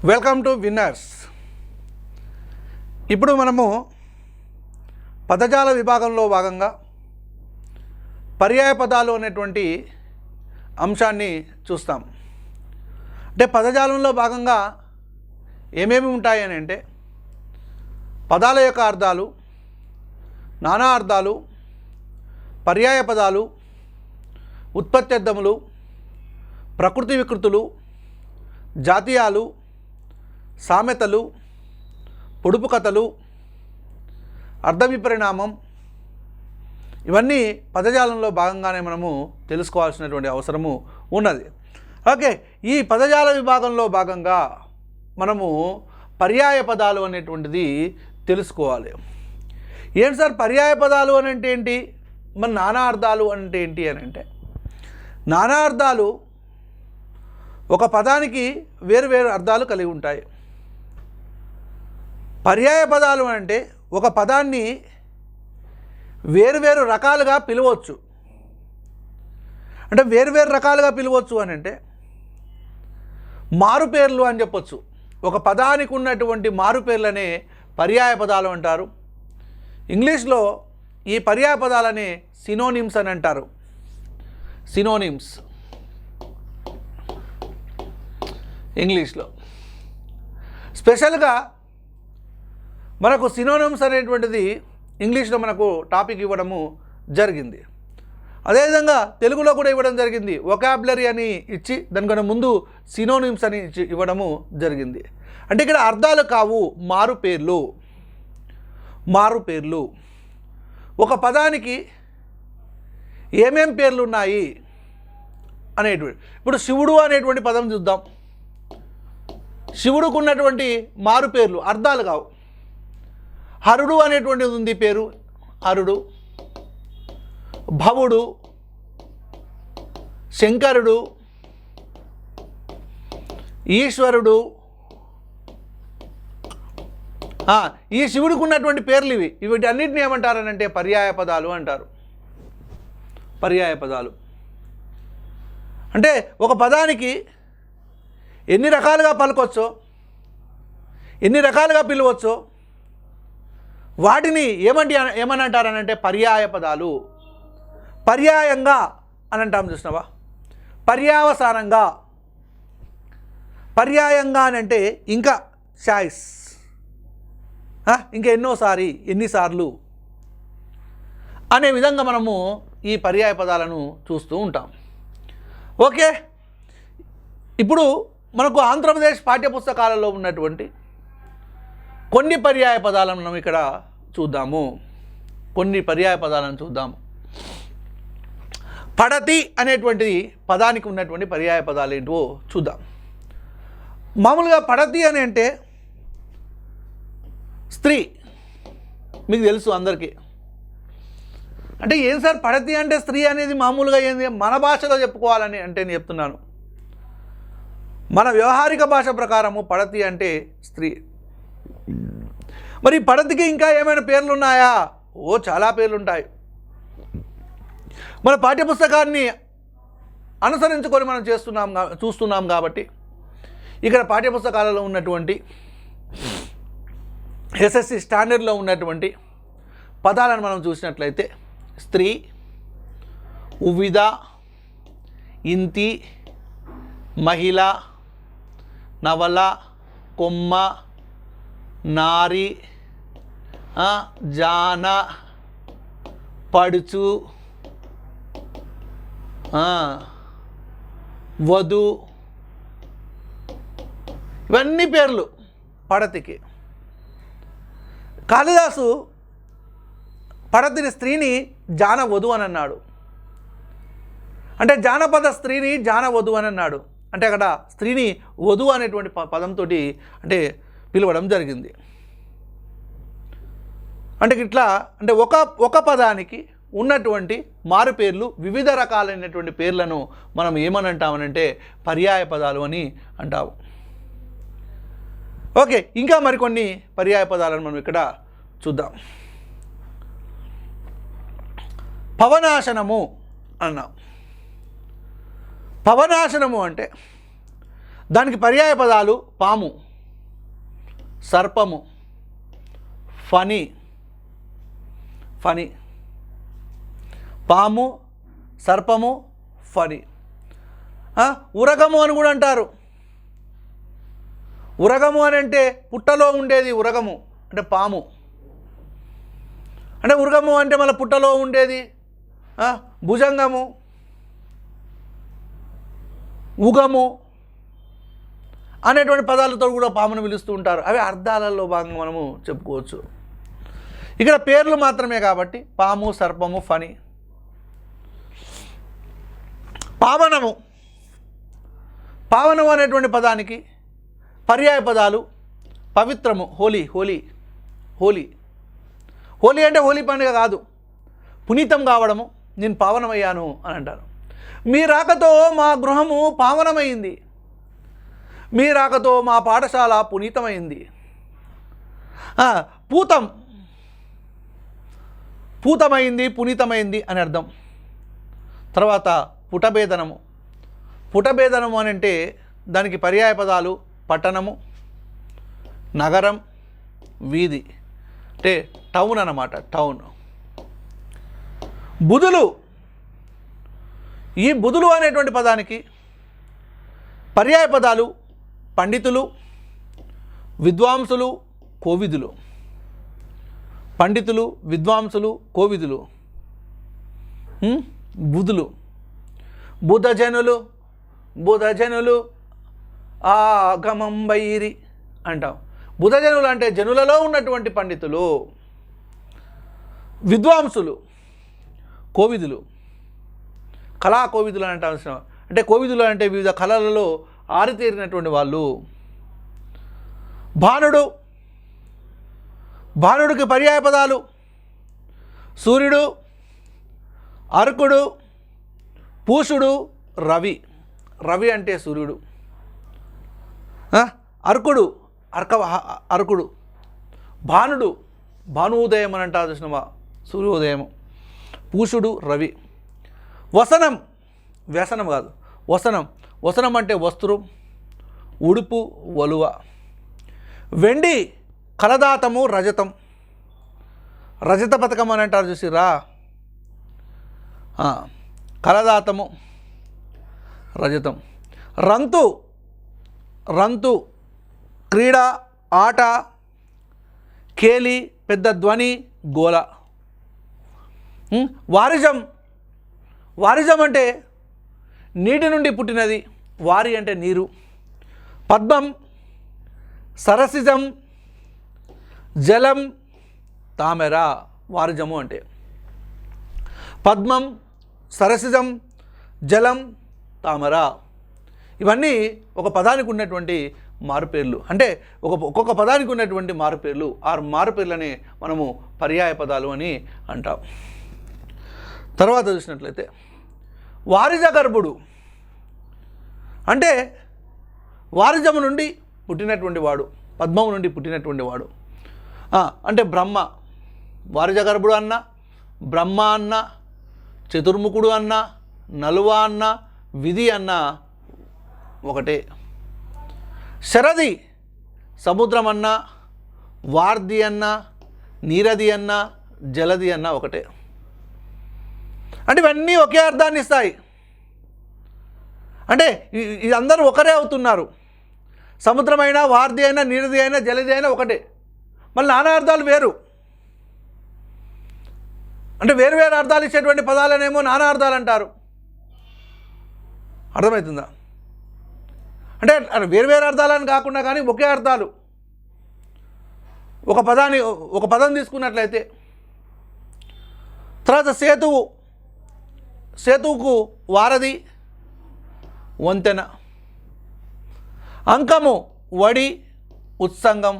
Welcome to winners. ఇప్పుడు మనము పదజాల విభాగంలో భాగంగా పర్యాయ పదాలు అనేటువంటి అంశాన్ని చూస్తాం. అంటే పదజాలంలో భాగంగా ఏమేమి ఉంటాయి అని అంటే పదాల యొక్క అర్థాలు, నానా అర్థాలు, పర్యాయ పదాలు, ఉత్పత్త్యర్థములు, ప్రకృతి వికృతులు, జాతీయాలు, సామెతలు, పొడుపు కథలు, అర్థ విపరిణామం, ఇవన్నీ పదజాలంలో భాగంగానే మనము తెలుసుకోవాల్సినటువంటి అవసరము ఉన్నది. ఓకే, ఈ పదజాల విభాగంలో భాగంగా మనము పర్యాయ పదాలు అనేటువంటిది తెలుసుకోవాలి. ఏంటి సార్ పర్యాయ పదాలు అని అంటే ఏంటి, మరి నానా అర్థాలు అంటే ఏంటి అని అంటే నానా అర్థాలు ఒక పదానికి వేరు వేరు అర్థాలు కలిగి ఉంటాయి. పర్యాయ పదాలు అంటే ఒక పదాన్ని వేరువేరు రకాలుగా పిలవచ్చు. అంటే వేరువేరు రకాలుగా పిలవచ్చు అని అంటే మారుపేర్లు అని చెప్పొచ్చు. ఒక పదానికి ఉన్నటువంటి మారుపేర్లనే పర్యాయ పదాలు అంటారు. ఇంగ్లీష్లో ఈ పర్యాయ పదాలని సినోనిమ్స్ అని అంటారు. సినోనిమ్స్ ఇంగ్లీష్లో. స్పెషల్గా మనకు సినోనిమ్స్ అనేటువంటిది ఇంగ్లీష్లో మనకు టాపిక్ ఇవ్వడము జరిగింది. అదేవిధంగా తెలుగులో కూడా ఇవ్వడం జరిగింది. వొకాబులరీ అని ఇచ్చి దానికన్నా ముందు సినోనిమ్స్ అని ఇవ్వడము జరిగింది. అంటే ఇక్కడ అర్థాలు కావు, మారుపేర్లు. మారుపేర్లు ఒక పదానికి ఏమేం పేర్లు ఉన్నాయి అనేటువంటి. ఇప్పుడు శివుడు అనేటువంటి పదం చూద్దాం. శివుడుకు ఉన్నటువంటి మారుపేర్లు అర్థాలు కావు. హరుడు అనేటువంటిది ఉంది పేరు, హరుడు. భవుడు, శంకరుడు, ఈశ్వరుడు. ఈ శివుడికి ఉన్నటువంటి పేర్లు ఇవి. వీటన్నిటిని ఏమంటారనంటే పర్యాయ పదాలు అంటారు. పర్యాయ పదాలు అంటే ఒక పదానికి ఎన్ని రకాలుగా పలకొచ్చో, ఎన్ని రకాలుగా పిలవచ్చో వాటిని ఏమని అంటారనంటే పర్యాయ పదాలు. పర్యాయంగా అని అంటాం, చూసినావా? పర్యావసానంగా. పర్యాయంగా అని అంటే ఇంకా చాయిస్, ఇంకా ఎన్నోసారి, ఎన్నిసార్లు అనే విధంగా మనము ఈ పర్యాయ పదాలను చూస్తూ ఉంటాం. ఓకే, ఇప్పుడు మనకు ఆంధ్రప్రదేశ్ పాఠ్యపుస్తకాలలో ఉన్నటువంటి కొన్ని పర్యాయ పదాలను మనం ఇక్కడ చూద్దాము. కొన్ని పర్యాయ పదాలను చూద్దాము. పడతి అనేటువంటిది పదానికి ఉన్నటువంటి పర్యాయ పదాలు ఏంటో చూద్దాం. మామూలుగా పడతి అని అంటే స్త్రీ, మీకు తెలుసు అందరికీ. అంటే ఏం సార్ పడతి అంటే స్త్రీ అనేది మామూలుగా ఏంది, మన భాషలో చెప్పుకోవాలని అంటే నేను చెప్తున్నాను. మన వ్యవహారిక భాష ప్రకారము పడతి అంటే స్త్రీ. మరి పడతికి ఇంకా ఏమైనా పేర్లు ఉన్నాయా? చాలా పేర్లు ఉంటాయి. మన పాఠ్యపుస్తకాన్ని అనుసరించుకొని మనం చూస్తున్నాం కాబట్టి ఇక్కడ పాఠ్యపుస్తకాలలో ఉన్నటువంటి ఎస్ఎస్సి స్టాండర్డ్లో ఉన్నటువంటి పదాలను మనం చూసినట్లయితే స్త్రీ, ఉవిద, ఇంతి, మహిళ, నవల, కొమ్మ, నారి, జాన, పడుచు, వధు, ఇవన్నీ పేర్లు పడతికి. కాళిదాసు పడతిని స్త్రీని జానవధు అని అన్నాడు. అంటే జానపద స్త్రీని జానవధు అని అన్నాడు. అంటే అక్కడ స్త్రీని వధు అనేటువంటి పదంతో అంటే పిలవడం జరిగింది. అంటే ఇట్లా అంటే ఒక పదానికి ఉన్నటువంటి మారు పేర్లు, వివిధ రకాలైనటువంటి పేర్లను మనం ఏమని అంటామనంటే పర్యాయ పదాలు అని అంటాము. ఓకే, ఇంకా మరికొన్ని పర్యాయ పదాలను మనం ఇక్కడ చూద్దాం. పవనాశనము అన్నాం. పవనాశనము అంటే దానికి పర్యాయ పదాలు పాము, సర్పము, ఫణి, ఫణి, పాము, సర్పము, ఫణి. ఉరగము అని కూడా అంటారు. ఉరగము అని అంటే పుట్టలో ఉండేది ఉరగము అంటే పాము. అంటే ఉరగము అంటే మళ్ళీ పుట్టలో ఉండేది భుజంగము, ఉగము అనేటువంటి పదాలతో కూడా పామును పిలుస్తూ ఉంటారు. అవి అర్థాలలో భాగంగా మనము చెప్పుకోవచ్చు. ఇక్కడ పేర్లు మాత్రమే కాబట్టి పాము, సర్పము, ఫణి. పావనము, పావనము అనేటువంటి పదానికి పర్యాయ పదాలు పవిత్రము, హోలీ, హోలీ, హోలీ. హోలీ అంటే హోలీ పండుగ కాదు, పునీతం కావడము. నేను పావనమయ్యాను అని అంటారు. మీ రాకతో మా గృహము పావనమైంది, మీ రాకతో మా పాఠశాల పునీతమైంది. పూతం, పూతమైంది, పునీతమైంది అని అర్థం. తర్వాత పుటభేదనము, పుటభేదనము అని అంటే దానికి పర్యాయ పదాలు పట్టణము, నగరం, వీధి అంటే టౌన్ అన్నమాట, టౌన్. బుధులు, ఈ బుధులు అనేటువంటి పదానికి పర్యాయ పదాలు పండితులు, విద్వాంసులు, కోవిదులు. పండితులు, విద్వాంసులు, కోవిదులు. బుధులు, బుధజనులు, బుధజనులు ఆగమం వైరి అంటాం. బుధజనులు అంటే జనులలో ఉన్నటువంటి పండితులు. విద్వాంసులు, కోవిదులు, కళా కోవిదులు అని అంటాల్సిన, అంటే కోవిదులు అంటే వివిధ కళలలో ఆరితేరినటువంటి వాళ్ళు. భానుడు, భానుడికి పర్యాయ పదాలు సూర్యుడు, అర్కుడు, పూషుడు, రవి. రవి అంటే సూర్యుడు. అర్కుడు, అర్కుడు. భానుడు, భానుదయం అని అంటారు చూసినవా, సూర్యోదయం. పూషుడు, రవి. వసనం, వ్యసనం కాదు, వసనం. వసనం అంటే వస్త్రం, ఉడుపు, వలువ. వెండి, కలదాతము, రజతం. రజత పథకం అని అంటారు చూసిరా, కలదాతము, రజతం. రంతు, రంతు క్రీడ, ఆట, కేలి, పెద్ద ధ్వని, గోల. వారిజం, వారిజం అంటే నీటి నుండి పుట్టినది, వారి అంటే నీరు. పద్మం, సరసిజం, జలం, తామెర. వారిజము అంటే పద్మం, సరసిజం, జలం, తామర. ఇవన్నీ ఒక పదానికి ఉన్నటువంటి మారుపేర్లు. అంటే ఒక్కొక్క పదానికి ఉన్నటువంటి మారుపేర్లు. ఆ మారుపేర్లని మనము పర్యాయ పదాలు అని అంటాం. తర్వాత చూసినట్లయితే వారిజ గర్భుడు అంటే వారిజము నుండి పుట్టినటువంటి వాడు, పద్మము నుండి పుట్టినటువంటి వాడు. అంటే బ్రహ్మ. వారిజ గర్భుడు అన్న, బ్రహ్మ అన్న, చతుర్ముఖుడు అన్న, నలువ అన్న, విధి అన్న ఒకటే. శరది, సముద్రం అన్న, వార్ది అన్న, నీరది అన్న, జలది అన్న ఒకటే. అంటే ఇవన్నీ ఒకే అర్థాన్ని ఇస్తాయి. అంటే ఇది అందరూ ఒకరే అవుతున్నారు. సముద్రమైనా, వార్ది అయినా, నీరది అయినా, జలది అయినా ఒకటే. మళ్ళీ నానా అర్థాలు వేరు. అంటే వేరు వేరు అర్థాలు ఇచ్చేటువంటి పదాలనేమో నానా అర్థాలు అంటారు. అర్థమవుతుందా? అంటే వేరు వేరు అర్థాలని కాకుండా కానీ ఒకే అర్థాలు. ఒక పదం తీసుకున్నట్లయితే తర్వాత సేతువు, సేతువుకు వారధి, వంతెన. అంకము, వడి, ఉత్సంగం.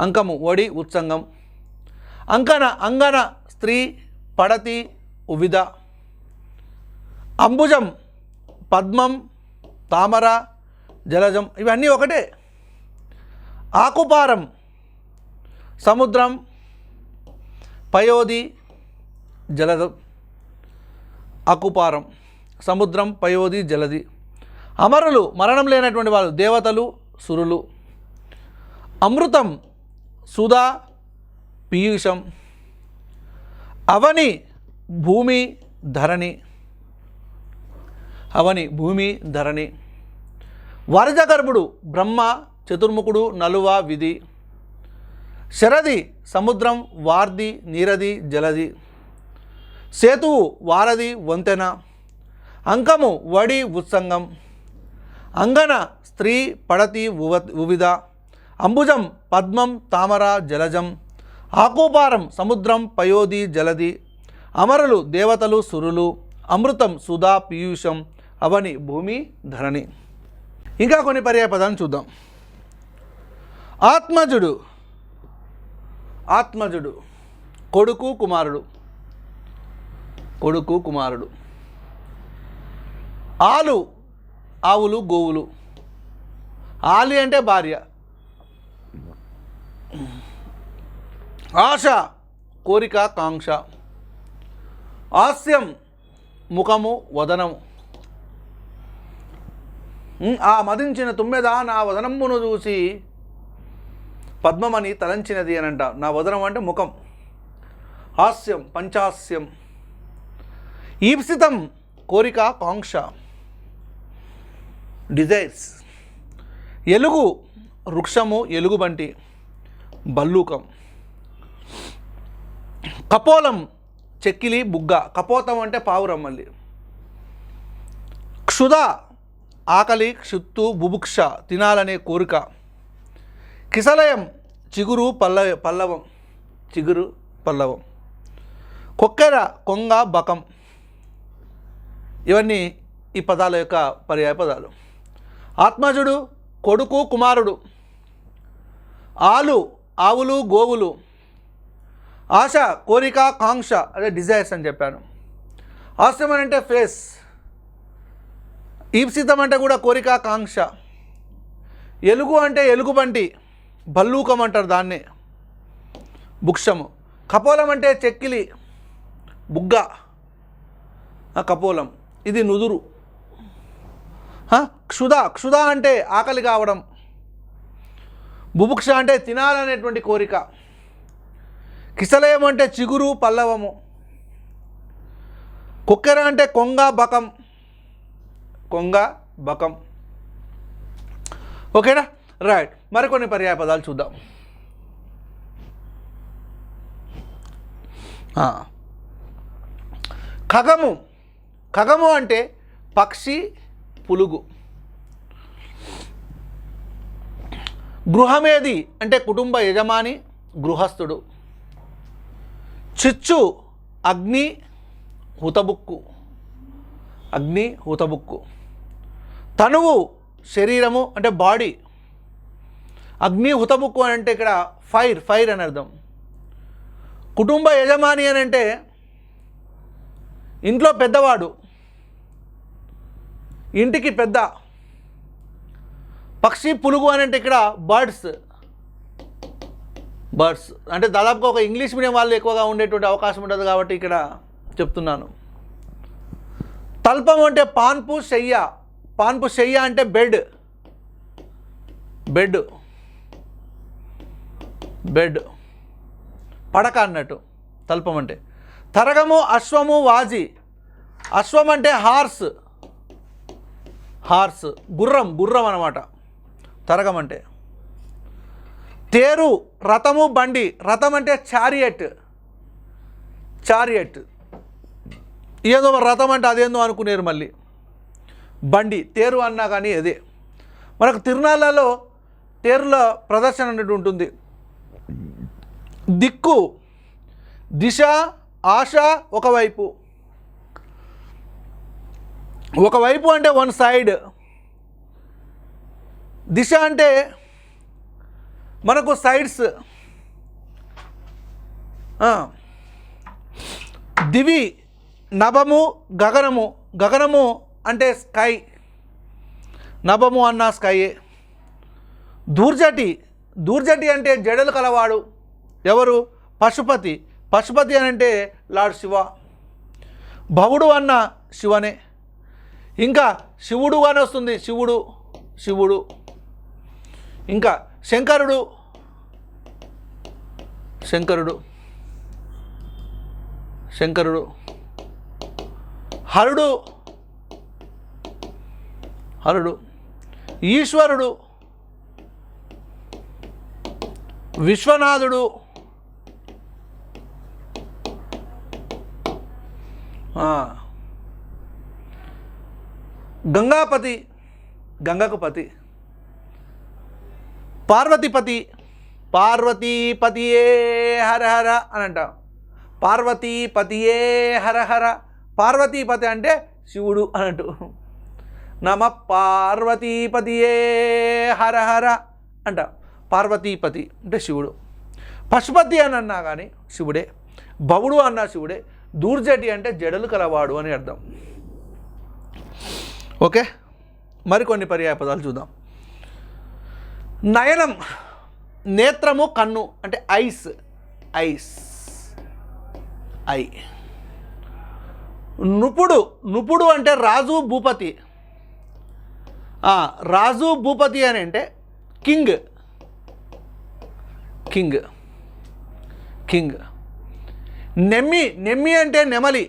అంకము, వడి, ఉత్సంగం. అంకన, అంగన, స్త్రీ, పడతి, ఉవిద. అంబుజం, పద్మం, తామర, జలజం. ఇవన్నీ ఒకటే. ఆకుపారం, సముద్రం, పయోధి, జలదం. ఆకుపారం, సముద్రం, పయోధి, జలది. అమరులు, మరణం లేనటువంటి వాళ్ళు, దేవతలు, సురులు. అమృతం సుధా పీయూషం, అవని భూమి ధరణి, అవని భూమి ధరణి, వరజగర్భుడు బ్రహ్మ చతుర్ముఖుడు నలువ విధి, శరది సముద్రం వార్ది నీరది జలది, సేతువు వారధి వంతెన, అంకము వడి ఉత్సంగం, అంగన స్త్రీ పడతి ఉవిధ, అంబుజం పద్మం తామర జలజం, ఆకుపారం సముద్రం పయోధి జలది, అమరులు దేవతలు సురులు, అమృతం సుధా పీయూషం, అవని భూమి ధరణి. ఇంకా కొన్ని పర్యాయ పదాలను చూద్దాం. ఆత్మజుడు, ఆత్మజుడు కొడుకు కుమారుడు, కొడుకు కుమారుడు. ఆలు ఆవులు గోవులు, ఆలి అంటే భార్య. ఆశ కోరిక కాంక్ష, హాస్యం ముఖము వదనము, ఆ మదించిన తుమ్మెద నా వదనమును చూసి పద్మమని తలంచినది అని అంట. నా వదనం అంటే ముఖం. హాస్యం పంచాస్యం, ఈప్సితం కోరిక కాంక్ష డిజైర్స్, ఎలుగు వృక్షము ఎలుగుబంటి బల్లూకం, కపోలం చెక్కిలి బుగ్గ, కపోతం అంటే పావురం మళ్ళీ, క్షుధ ఆకలి క్షుత్తు బుభుక్ష తినాలనే కోరిక, కిసలయం చిగురు పల్లవం చిగురు పల్లవం, కొక్కెర కొంగ బకం. ఇవన్నీ ఈ పదాల యొక్క పర్యాయ పదాలు. ఆత్మజుడు కొడుకు కుమారుడు, ఆలు ఆవులు గోవులు, ఆశ కోరిక కాంక్ష అదే డిజైర్స్ అని చెప్పాను. హాస్యం అంటే ఫేస్, ఈప్సితం అంటే కూడా కోరిక కాంక్ష, ఎలుగు అంటే ఎలుగుబంటి భల్లూకం అంటారు దాన్ని బుక్షము, కపోలం అంటే చెక్కిలి బుగ్గ కపోలం ఇది నుదురు. క్షుధ అంటే ఆకలి కావడం, బుభుక్ష అంటే తినాలనేటువంటి కోరిక, కిసలయం అంటే చిగురు పల్లవము, కొక్కెర అంటే కొంగ బకం కొంగ బకం. ఓకేనా, రైట్. మరికొన్ని పర్యాయ పదాలు చూద్దాం. ఖగము, ఖగము అంటే పక్షి పులుగు. గృహమేది అంటే కుటుంబ యజమాని గృహస్థుడు. చిచ్చు అగ్ని హుతబుక్కు అగ్ని హుతబుక్కు. తనువు శరీరము అంటే బాడీ. అగ్ని హుతబుక్కు అని అంటే ఇక్కడ ఫైర్ అని అర్థం. కుటుంబ యజమాని అని అంటే ఇంట్లో పెద్దవాడు, ఇంటికి పెద్ద. పక్షి పులుగు అని అంటే ఇక్కడ బర్డ్స్ అంటే దాదాపుగా ఒక ఇంగ్లీష్ మీడియం వాళ్ళు ఎక్కువగా ఉండేటువంటి అవకాశం ఉంటుంది కాబట్టి ఇక్కడ చెప్తున్నాను. తల్పం అంటే పాన్పు శయ్య, పాన్పు శయ్య అంటే బెడ్ పడక అన్నట్టు తల్పం అంటే. తరగము అశ్వము వాజి. అశ్వం అంటే హార్స్ గుర్రం అన్నమాట తరగం అంటే. తేరు రథము బండి. రథం అంటే చారియట్ ఏదో రథం అంటే అదేందో అనుకునేరు మళ్ళీ. బండి తేరు అన్నా కానీ అదే. మనకు తిరునాళ్ళలో తేరుల ప్రదర్శన అనేది ఉంటుంది. దిక్కు దిశ ఆశ ఒకవైపు అంటే వన్ సైడ్. దిశ అంటే మనకు సైడ్స్. దివి నభము గగనము అంటే స్కై. నభము అన్న స్కైయే. దూర్జటి అంటే జడలు కలవాడు. ఎవరు? పశుపతి అని అంటే లార్డ్ శివ. భవుడు అన్న శివనే. ఇంకా శివుడు అని వస్తుంది. శివుడు ఇంకా శంకరుడు శంకరుడు, హరుడు, ఈశ్వరుడు, విశ్వనాథుడు, గంగాపతి, గంగకు పతి, పార్వతీపతి, పార్వతీపతియే హర హర అని అంటాం. పార్వతీపతియే హర హర. పార్వతీపతి అంటే శివుడు అన్నట్టు. నమ పార్వతీపతియే హర హర అంట. పార్వతీపతి అంటే శివుడు. పశుపతి అని అన్నా కానీ శివుడే. భవుడు అన్నా శివుడే. దూర్జటి అంటే జడలు కలవాడు అని అర్థం. ఓకే, మరికొన్ని పర్యాయ పదాలు చూద్దాం. నయనం, నేత్రము, కన్ను అంటే ఐస్, ఐ. నుపుడు అంటే రాజు, భూపతి. రాజు, భూపతి అని అంటే కింగ్. నెమ్మి అంటే నెమలి.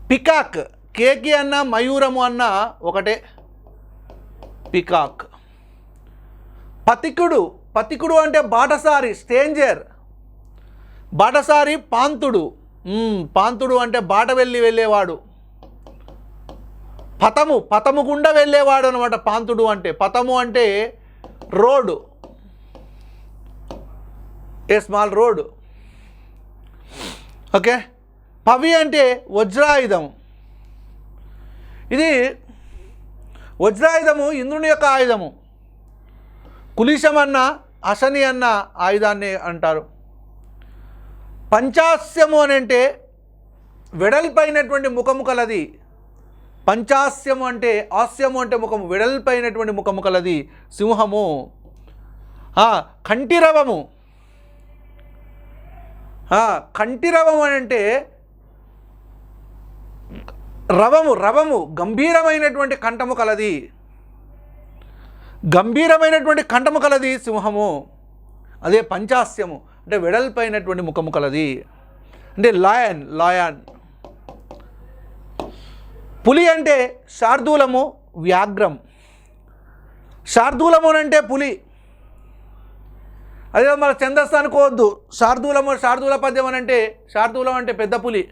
పికాక్, కేకి అన్న మయూరము అన్న ఒకటే, పికాక్. పతికుడు అంటే బాటసారి, స్ట్రేంజర్. బాటసారి, పాంతుడు అంటే బాట వెళ్ళేవాడు. పతము గుండా వెళ్ళేవాడు అనమాట పాంతుడు అంటే. పతము అంటే road, a small road. Okay. Pavi అంటే వజ్రాయుధం. ఇది వజ్రాయుధము ఇంద్రుని యొక్క ఆయుధము. కులీశం అన్న, అశని అన్న ఆయుధాన్ని అంటారు. పంచాస్యము అని అంటే వెడల్పైనటువంటి ముఖము కలది. పంచాస్యము అంటే, హాస్యము అంటే ముఖము, వెడల్పైనటువంటి ముఖము కలది సింహము. కంఠిరవము, కంఠిరవము అని అంటే రవము గంభీరమైనటువంటి కంఠము కలది. గంభీరమైనటువంటి కంఠము కలది సింహము. అదే పంచాస్యము అంటే వెడల్పైనటువంటి ముఖము కలది. అంటే లాయన్. పులి అంటే శార్దూలము, వ్యాఘ్రం. శార్దూలము అంటే పులి. అదే మన ఛందస్సు అనుకోవద్దు. శార్దూల పద్యం అని అంటే, శార్దూలం అంటే పెద్ద పులి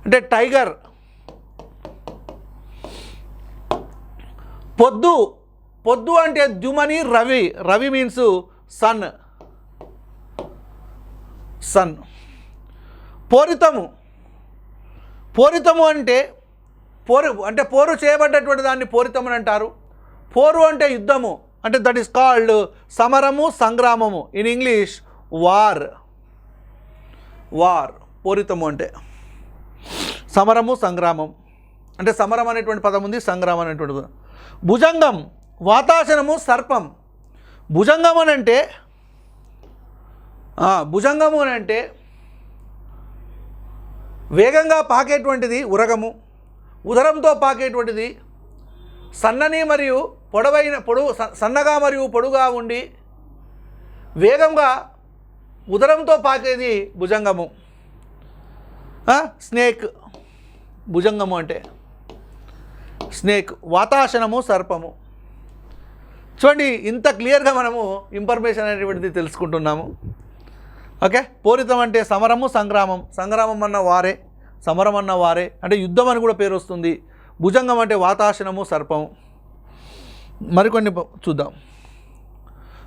అంటే టైగర్. పొద్దు అంటే ద్యుమని, రవి మీన్స్ సన్. పోరితము అంటే పోరు చేయబడ్డటువంటి దాన్ని పోరితము అని అంటారు. పోరు అంటే యుద్ధము అంటే దట్ ఈస్ కాల్డ్ సమరము, సంగ్రామము. In English war. పోరితము అంటే సమరము, సంగ్రామం. అంటే సమరం అనేటువంటి పదం ఉంది, సంగ్రామం అనేటువంటి పదం. భుజంగం, వాతాసనము, సర్పం. భుజంగం అని అంటే వేగంగా పాకేటువంటిది ఉరగము. ఉదరంతో పాకేటువంటిది సన్నని మరియు సన్నగా మరియు పొడుగా ఉండి వేగంగా ఉదరంతో పాకేది భుజంగము. స్నేక్, భుజంగము అంటే స్నేక్. వాతాసనము, సర్పము. చూడండి, ఇంత క్లియర్గా మనము ఇన్ఫర్మేషన్ అనేటువంటిది తెలుసుకుంటున్నాము. ఓకే. పోరితం అంటే సమరము, సంగ్రామం అన్న వారే, సమరం అన్న వారే అంటే యుద్ధం అని కూడా పేరు వస్తుంది. భుజంగం అంటే వాతాసనము, సర్పము. మరికొన్ని చూద్దాం.